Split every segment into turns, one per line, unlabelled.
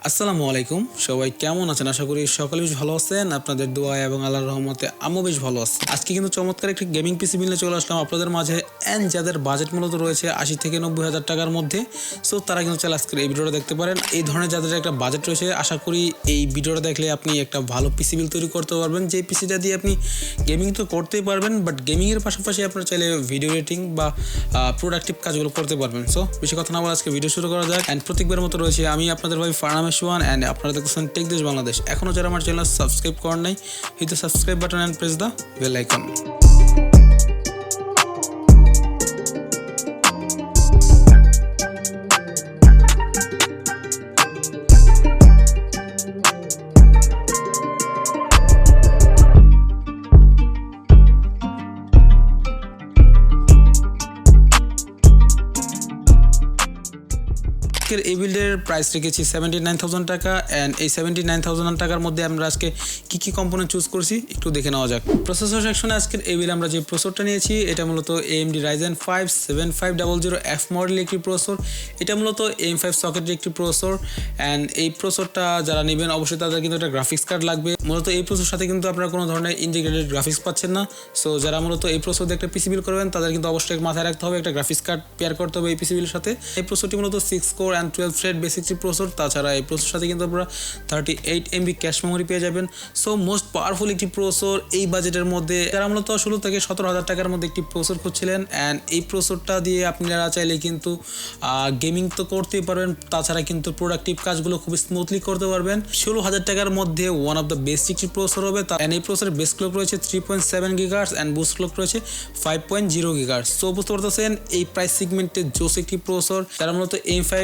আসসালামু আলাইকুম, সবাই কেমন আছেন? আশা করি সকলে বেশ ভালো আছেন। আপনাদের দোয়া এবং আল্লাহর রহমতে আমিও বেশ ভালো আছি। আজকে কিন্তু চমৎকার একটি গেমিং পিসি বিল নিয়ে চলে আসলাম আপনাদের মাঝে। এন্ড যাদের বাজেট মূলত রয়েছে 80 থেকে 90 হাজার টাকার মধ্যে, সো তারা কিন্তু চাইলে আজকের এই ভিডিওটা দেখতে পারেন। এই ধরনের যাদের একটা বাজেট রয়েছে, আশা করি এই ভিডিওটা দেখলে আপনি একটা ভালো পিসি বিল তৈরি করতে পারবেন, যে পিসিটা দিয়ে আপনি গেমিং তো করতেই পারবেন, বাট গেমিংয়ের পাশাপাশি আপনারা চাইলে ভিডিও এডিটিং বা প্রোডাক্টিভ কাজগুলো করতে পারবেন। সো বেশি কথা না বলে আজকে ভিডিও শুরু করা যাক। অ্যান্ড প্রত্যেকবার মতো রয়েছে আমি আপনাদের ভাই ফারহান and আপনারা দেখতেছেন টেক দেশ বাংলাদেশ। এখনো যারা আমার চ্যানেল সাবস্ক্রাইব করেন নাই, hit the subscribe button and press the bell icon. এই বিল্ডের প্রাইস রেখেছি 79,000 টাকা। অ্যান্ড এই 79,000 টাকার মধ্যে আমরা আজকে কী কম্পোনেন্ট চুজ করছি একটু দেখে নেওয়া যাক। প্রসেসর সেকশনে আজকের এই বিল আমরা যে প্রসেসরটা নিয়েছি, এটা মূলত AMD Ryzen 5 7500F মডেলের একটি প্রসেসর। এটা মূলত M5 সকেটের একটি প্রসেসর। অ্যান্ড এই প্রসেসরটা যারা নেবেন অবশ্যই তাদের কিন্তু একটা গ্রাফিক্স কার্ড লাগবে। মূলত এই প্রসেসর সাথে কিন্তু আপনারা কোনো ধরনের ইন্টিগ্রেটেড গ্রাফিক্স পাচ্ছেন না। সো যারা মূলত এই প্রসেসর দিয়ে একটা পিসি বিল করবেন তাদের কিন্তু অবশ্যই মাথায় রাখতে হবে একটা গ্রাফিক্স কার্ড পেয়ার করতে হবে এই পিসি বিলের সাথে। এই প্রসেসরটি মূলত 6 core and 12 thread basic processor. তাছাড়া এই প্রসেসর সাথে কিন্তু আপনারা 38 MB ক্যাশ মেমোরি পেয়ে যাবেন। সো মোস্ট পাওয়ারফুল একটি প্রসেসর এই বাজেটের মধ্যে। যারা মূলত 16 থেকে 17,000 টাকার মধ্যে একটি প্রসেসর খুঁজছিলেন, অ্যান্ড এই প্রসেসরটা দিয়ে আপনারা চাইলে কিন্তু গেমিং তো করতেই পারবেন, তাছাড়া কিন্তু প্রোডাক্টিভ কাজগুলো খুব স্মুথলি করতে পারবেন। 16,000 টাকার মধ্যে ওয়ান অফ দ্য বেস্ট একটি প্রসেসর হবে। অ্যান্ড এই প্রসেসরের বেস ক্লক রয়েছে 3.7 GHz অ্যান্ড বুস্ট ক্লক রয়েছে 5.0 GHz। সো বুঝতে পারতেছেন এই প্রাইস সেগমেন্টে জোস একটি প্রসেসর। যারা মূলত M5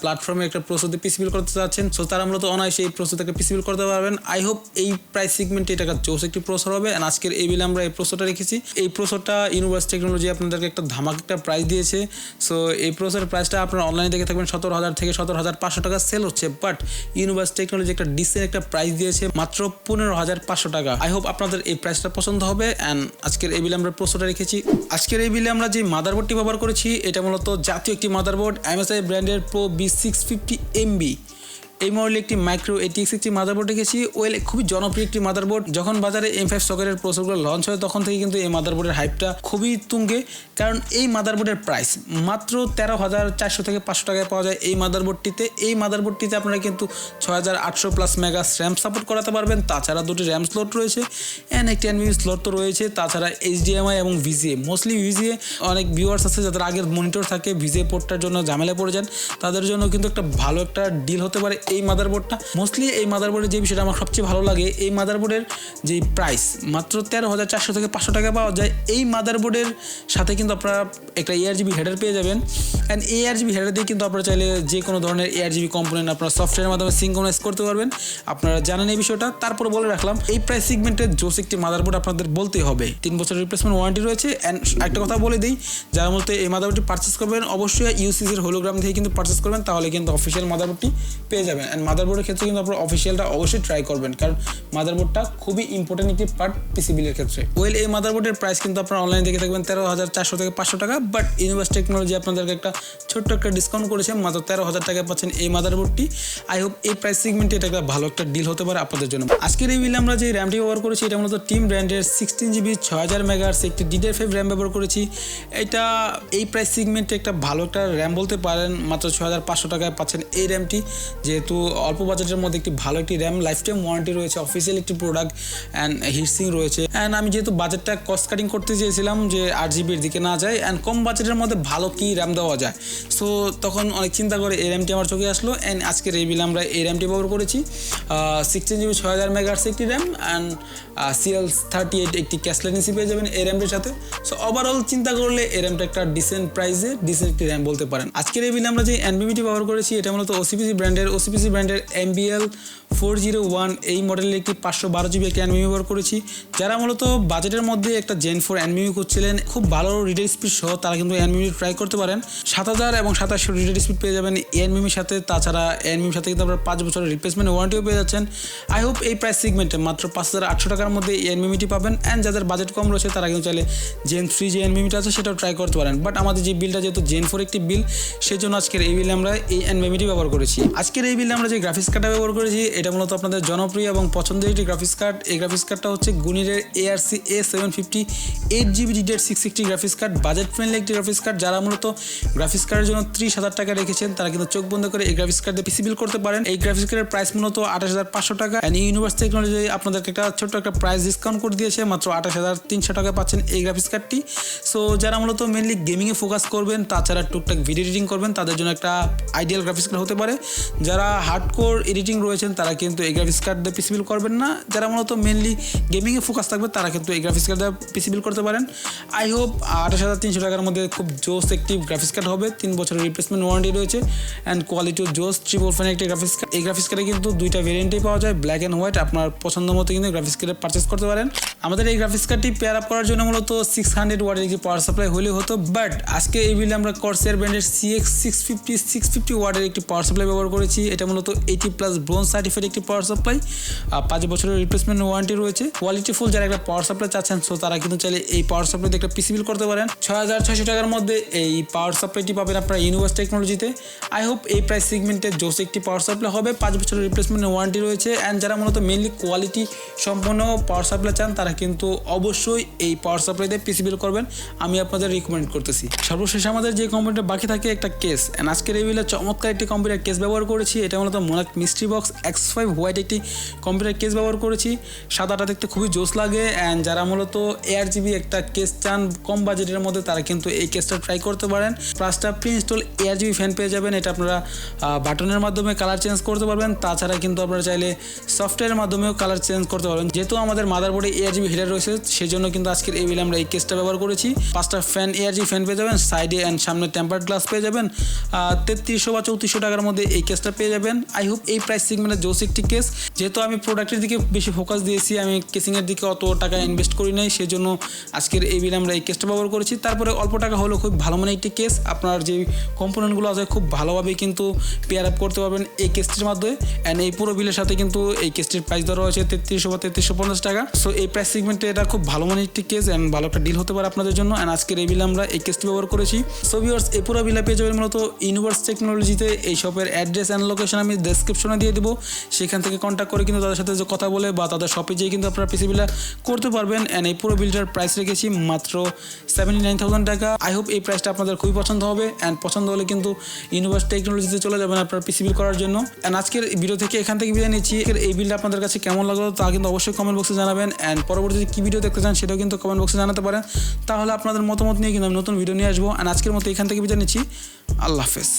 প্ল্যাটফর্মে একটা প্রসেসর দিয়ে পিসি বিল করতে চাচ্ছেন, সো তারা মূলত অনায়াসে এই প্রসেসর থেকে পিসি বিল করতে পারবেন। আই হোপ এই প্রাইস সেগমেন্টে এটা জোস একটি প্রসেসর হবে। এন্ড আজকের এই বিলে আমরা এই প্রসেসরটা রেখেছি। এই প্রসেসরটা ইউনিভার্স টেকনোলজি আপনাদেরকে একটা ধামাক একটা প্রাইস দিয়েছে। সো এই প্রসেসরের প্রাইসটা আপনারা অনলাইনে দেখে থাকবেন 17,000 থেকে 17,500 টাকা সেল হচ্ছে, বাট ইউনিভার্স টেকনোলজি একটা ডিসেন্ট একটা প্রাইস দিয়েছে মাত্র 15,500 টাকা। আই হোপ আপনাদের এই প্রাইসটা পছন্দ হবে। অ্যান্ড আজকের এই বিলে আমরা প্রসেসরটা রেখেছি। আজকের এই বিলে আমরা যে মাদারবোর্ডটি ব্যবহার করেছি, এটা মূলত জাতীয় একটি মাদারবোর্ড, MSI ব্র্যান্ডের Pro B650 MB। এই মডেলের একটি মাইক্রো ATX একটি মাদারবোর্ড রেখেছি। ওয়েল খুবই জনপ্রিয় একটি মাদারবোর্ড। যখন বাজারে M5 সকেটের প্রসেসরগুলো লঞ্চ হয় তখন থেকে কিন্তু এই মাদারবোর্ডের হাইপটা খুবই তুঙ্গে, কারণ এই মাদারবোর্ডের প্রাইস মাত্র 13,400 থেকে 500 টাকায় পাওয়া যায় এই মাদারবোর্ডটিতে। এই মাদারবোর্ডটিতে আপনারা কিন্তু 6800+ মেগা র্যাম সাপোর্ট করাতে পারবেন। তাছাড়া দুটি র্যাম স্লট রয়েছে অ্যান্ড একটি NVMe স্লট তো রয়েছে। তাছাড়া HDMI এবং VGA, মোস্টলি VGA অনেক ভিউয়ার্স আছে যাদের আগের মনিটর থাকে, VGA পোর্টটার জন্য ঝামেলা পড়ে যান, তাদের জন্য কিন্তু একটা ভালো একটা ডিল হতে পারে এই মাদারবোর্ডটা। মোস্টলি এই মাদারবোর্ডের যে বিষয়টা আমার সবচেয়ে ভালো লাগে, এই মাদারবোর্ডের যে প্রাইস মাত্র 13,400 থেকে 500 টাকা পাওয়া যায়। এই মাদারবোর্ডের সাথে কিন্তু আপনারা একটা ARGB হেডার পেয়ে যাবেন। অ্যান্ড ARGB হেডার দিয়ে কিন্তু আপনারা চাইলে যে কোনো ধরনের ARGB কম্পোনেন্ট আপনারা সফটওয়্যারের মাধ্যমে সিঙ্ক্রোনাইজ করতে পারবেন। আপনারা জানেন এই বিষয়টা, তারপর বলে রাখলাম এই প্রাইস সেগমেন্টের জোস একটি মাদারবোর্ড আপনাদের বলতেই হবে। 3 বছরের রিপ্লেসমেন্ট ওয়ারেন্টি রয়েছে। অ্যান্ড একটা কথা বলে দিই, যারা মূলত এই মাদারবোর্ডটি পারচেস করবেন অবশ্যই UCCর হোলোগ্রাম থেকে কিন্তু পারচেস করবেন, তাহলে কিন্তু অফিসিয়াল মাদারবোর্ডটি পেয়ে যাবেন। মাদারবোর্ডের ক্ষেত্রে কিন্তু আপনারা অফিসিয়ালটা অবশ্যই ট্রাই করবেন, কারণ মাদারবোর্ডটা খুবই ইম্পর্টেন্ট একটি পার্ট পিসি বিলের ক্ষেত্রে। ওয়েল এই মাদারবোর্ডের প্রাইস কিন্তু আপনারা অনলাইনে দেখে থাকবেন 13,400 থেকে 500 টাকা, বাট ইউনিভার্স টেকনোলজি আপনাদেরকে একটা ছোট্ট একটা ডিসকাউন্ট করেছে, মাত্র 13,000 টাকায় পাচ্ছেন এই মাদারবোর্ডটি। আই হোপ এই প্রাইস সেগমেন্টে এটা একটা ভালো একটা ডিল হতে পারে আপনাদের জন্য। আজকের এই বিলে আমরা যে র্যামটি ব্যবহার করেছি, এটা মূলত টিম ব্র্যান্ডের 16GB 6000 মেগাহার্টজ একটি DDR5 র্যাম ব্যবহার করেছি। এটা এই প্রাইস সেগমেন্টে একটা ভালো একটা র্যাম বলতে পারেন। মাত্র 6,500 টাকায় পাচ্ছেন এই র্যামটি, যেহেতু অল্প বাজেটের মধ্যে একটি ভালো একটি র্যাম, লাইফ টাইম ওয়ারেন্টি রয়েছে, অফিসিয়াল একটি প্রোডাক্ট অ্যান্ড হিটসিং রয়েছে। অ্যান্ড আমি যেহেতু বাজেটটা কস্ট কাটিং করতে চেয়েছিলাম যে 8GBর দিকে না যায় অ্যান্ড কম বাজেটের মধ্যে ভালো কি র্যাম দেওয়া যায়, সো তখন অনেক চিন্তা করে এই র্যামটি আমার চোখে আসলো। অ্যান্ড আজকের এই বিলে আমরা এই র্যামটি ব্যবহার করেছি। 16GB 6000 মেগাহার্টজ একটি র্যাম অ্যান্ড CL38 একটি ক্যাশলেন্সি পেয়ে যাবেন এই র্যামটির সাথে। সো ওভারঅল চিন্তা করলে এই র্যামটা একটা ডিসেন্ট প্রাইসে ডিসেন্ট একটি র্যাম বলতে পারেন। আজকের এই বিলে আমরা যে NVMeটি ব্যবহার করেছি, এটা মূলত OCPC ব্র্যান্ডের MBL 401 এই মডেলের একটি 512GB একটি NVMe ব্যবহার করেছি। যারা মূলত বাজেটের মধ্যে একটা Gen 4 NVMe খুঁজছিলেন খুব ভালো রিড স্পিড সহ, তারা কিন্তু NVMe ট্রাই করতে পারেন। 7000 এবং 2700 রিড স্পিড পেয়ে যাবেন NVMe সাথে। তাছাড়া NVMe সাথে কিন্তু আপনারা 5 বছরের রিপ্লেসমেন্ট ওয়ারেন্টিও পেয়ে যাচ্ছেন। আই হোপ এই প্রাইস সেগমেন্টে মাত্র 5,800 টাকার মধ্যে NVMeটি পাবেন। অ্যান্ড যাদের বাজেট কম রয়েছে তারা কিন্তু চাইলে Gen 3 যে NVMeটা আছে সেটাও ট্রাই করতে পারেন। বাট আমাদের যে বিলটা যেহেতু Gen 4 একটি বিল, সেই জন্য আজকের এই বিলে আমরা এই NVMeটি ব্যবহার করেছি। আজকের এই বিলে আমরা যে গ্রাফিক্স কার্ডটা ব্যবহার করেছি এটা মূলত আপনাদের জনপ্রিয় এবং পছন্দের একটি গ্রাফিক্স কার্ড। এই গ্রাফিক্স কার্ডটা হচ্ছে গুনিরের ARC A750 8GB DDR660 graphics card. Budget friendly একটি গ্রাফিক্স কার্ড। যারা মূলত গ্রাফিক্স কার্ডের জন্য 30,000 টাকা রেখেছেন তারা কিন্তু চোখ বন্ধ করে এই গ্রাফিক্স কার্ডে পিসি বিল করতে পারেন। এই গ্রাফিক্স কার্ডের প্রাইস মূলত 28,500 টাকা। এন্ড ইউনিভার্স টেকনোলজি আপনাদেরকে একটা ছোট্ট একটা প্রাইস ডিসকাউন্ট করে দিয়েছে, মাত্র 28,300 টাকা পাচ্ছেন এই গ্রাফিক্স কার্ডটি। সো যারা মূলত মেনলি গেমিংয়ে ফোকাস করবেন, তাছাড়া টুকটাক ভিডিও এডিটিং করবেন, তাদের জন্য একটা আইডিয়াল গ্রাফিক্স কার্ড হতে পারে। যারা হার্ডকোর এডিটিং রয়েছেন তারা কিন্তু এই গ্রাফিক্স কার্ড দিয়ে পিসি বিল করবেন না। যারা মূলত মেনলি গেমিংয়ে ফোকাস থাকবে তারা কিন্তু এই গ্রাফিক্স কার্ড দিয়ে পিসি বিল করতে পারেন। আই হোপ 28,300 টাকার মধ্যে খুব জোস একটি গ্রাফিক্স কার্ড হবে। 3 বছরের রিপ্লেসমেন্ট ওয়ারেন্টি রয়েছে অ্যান্ড কোয়ালিটিও জোস। ট্রিপল ফ্যান একটি গ্রাফিক্স কার্ড। এই গ্রাফিক্স কার্ডে কিন্তু দুইটা ভেরিয়েন্টেই পাওয়া যায়, ব্ল্যাক অ্যান্ড হোয়াইট। আপনার পছন্দ মতো কিন্তু গ্রাফিক্স কার্ড পারচেস করতে পারেন। আমাদের এই গ্রাফিক্স কার্ডটি পেয়ার আপ করার জন্য মূলত 600 ওয়াটের একটি পাওয়ার সাপ্লাই হলেই হতো, বাট আজকে এই বিলে আমরা Corsair ব্র্যান্ডের CX650 ওয়াটের একটি পাওয়ার সাপ্লাই ব্যবহার করেছি। এটা মূলত 80+ ব্রোঞ্জ সার্টিফাইড একটি পাওয়ার সাপ্লাই। 5 বছরের রিপ্লেসমেন্ট ওয়ারেন্টি রয়েছে। কোয়ালিটিফুল যারা একটা পাওয়ার সাপ্লাই চাচ্ছেন সো তারা কিন্তু চাইলে এই পাওয়ার সাপ্লাই দিয়ে একটা পিসি বিল করতে পারেন। 6,600 টাকার মধ্যে এই পাওয়ার সাপ্লাইটি পাবেন আপনারা ইউনিভার্স টেকনোলজিতে। আই হোপ এই প্রাইস সেগমেন্টে জোস একটি পাওয়ার সাপ্লাই হবে। 5 বছরের রিপ্লেসমেন্ট ওয়ারেন্টি রয়েছে অ্যান্ড যারা মূলত মেনলি কোয়ালিটি সম্পন্ন পাওয়ার সাপ্লাই চান তারা কিন্তু অবশ্যই এই পাওয়ার সাপ্লাই দিয়ে পিসি বিল করবেন, আমি আপনাদের রিকমেন্ড করতেছি। সর্বশেষ আমাদের যে কম্পিউটার বাকি থাকে একটা কেস, অ্যান্ড আজকের এই বিলে চমৎকার একটি কম্পিউটার কেস ব্যবহার করেছি। এটা মূলত Monarch mystery box X5 white একটি কম্পিউটার কেস ব্যবহার করেছি। সাদাটা দেখতে খুবই জোস লাগে অ্যান্ড যারা মূলত 8GB একটা কেস চান কম বাজেটের মধ্যে তারা কিন্তু এই কেসটা ট্রাই করতে পারেন। প্লাসটা প্রি ইনস্টল 8GB ফ্যান পেয়ে যাবেন। এটা আপনারা বাটনের মাধ্যমে কালার চেঞ্জ করতে পারবেন। তাছাড়া কিন্তু আপনারা চাইলে সফটওয়্যারের মাধ্যমেও কালার চেঞ্জ করতে পারবেন। যেহেতু আমাদের মাদারবোর্ডে 8GB হিটার রয়েছে সেই জন্য কিন্তু আজকের এই বিলে আমরা এই কেসটা ব্যবহার করেছি। 5টা ফ্যান 8GB ফ্যান পেয়ে যাবেন, সাইডে অ্যান্ড সামনে টেম্পার্ড গ্লাস পেয়ে যাবেন। 3300 বা 3400 টাকার মধ্যে এই কেসটা পেয়ে যাবেন। আই হোপ এই প্রাইস সেগমেন্টের জোস একটি কেস। যেহেতু আমি প্রোডাক্টের দিকে বেশি ফোকাস দিয়েছি, আমি কেসিংয়ের দিকে অত টাকা ইনভেস্ট করি নাই, সেই জন্য আজকের এই বিলে আমরা এই কেসটা ব্যবহার করেছি। তারপরে অল্প টাকা হলেও খুব ভালো মানে একটি কেস। আপনার যে কম্পোনেন্টগুলো আছে খুব ভালোভাবে কিন্তু পেয়ার আপ করতে পারবেন এই কেসটির মাধ্যমে। অ্যান্ড এই পুরো বিলের সাথে কিন্তু এই কেসটির প্রাইস ধরা হয়েছে 3300 বা 3350 টাকা। সো এই প্রাইস সেগমেন্টে এটা খুব ভালো মানে একটি কেস অ্যান্ড ভালো একটা ডিল হতে পারে আপনাদের জন্য। অ্যান্ড আজকের এই বিলে আমরা এই কেসটি ব্যবহার করেছি। সো ভিউয়ার্স, এই পুরো বিলে পেয়ে যাবেন মূলত ইউনিভার্স টেকনোলজিতে। এই শপের অ্যাড্রেস অ্যান্ড লোকেশন আমি ডেসক্রিপশনে দিয়ে দেবো, সেখান থেকে কন্ট্যাক্ট করে কিন্তু তাদের সাথে কথা বলে বা তাদের শপে যেয়ে কিন্তু আপনারা পিসি বিলটা করতে পারবেন। অ্যান্ড এই পুরো বিলটার প্রাইস রেখেছি মাত্র 79,000 টাকা। আই হোপ এই প্রাইসটা আপনাদের খুবই পছন্দ হবে অ্যান্ড পছন্দ হলে কিন্তু ইউনিভার্স টেকনোলজিতে চলে যাবেন আপনার পিসি বিল করার জন্য। অ্যান্ড আজকের ভিডিও থেকে এখান থেকে বিদায় নিচ্ছি। এই বিলটা আপনাদের কাছে কেমন লাগলো তা কিন্তু অবশ্যই কমেন্ট বক্সে জানাবেন। অ্যান্ড পরবর্তীতে কী ভিডিও দেখতে চান সেটাও কিন্তু কমেন্ট বক্সে জানাতে পারেন। তাহলে আপনাদের মতামত নিয়ে কিন্তু আমি নতুন ভিডিও নিয়ে আসবো। অ্যান্ড আজকের মতো এখান থেকে বিদায় নিচ্ছি। আল্লাহ হাফেজ।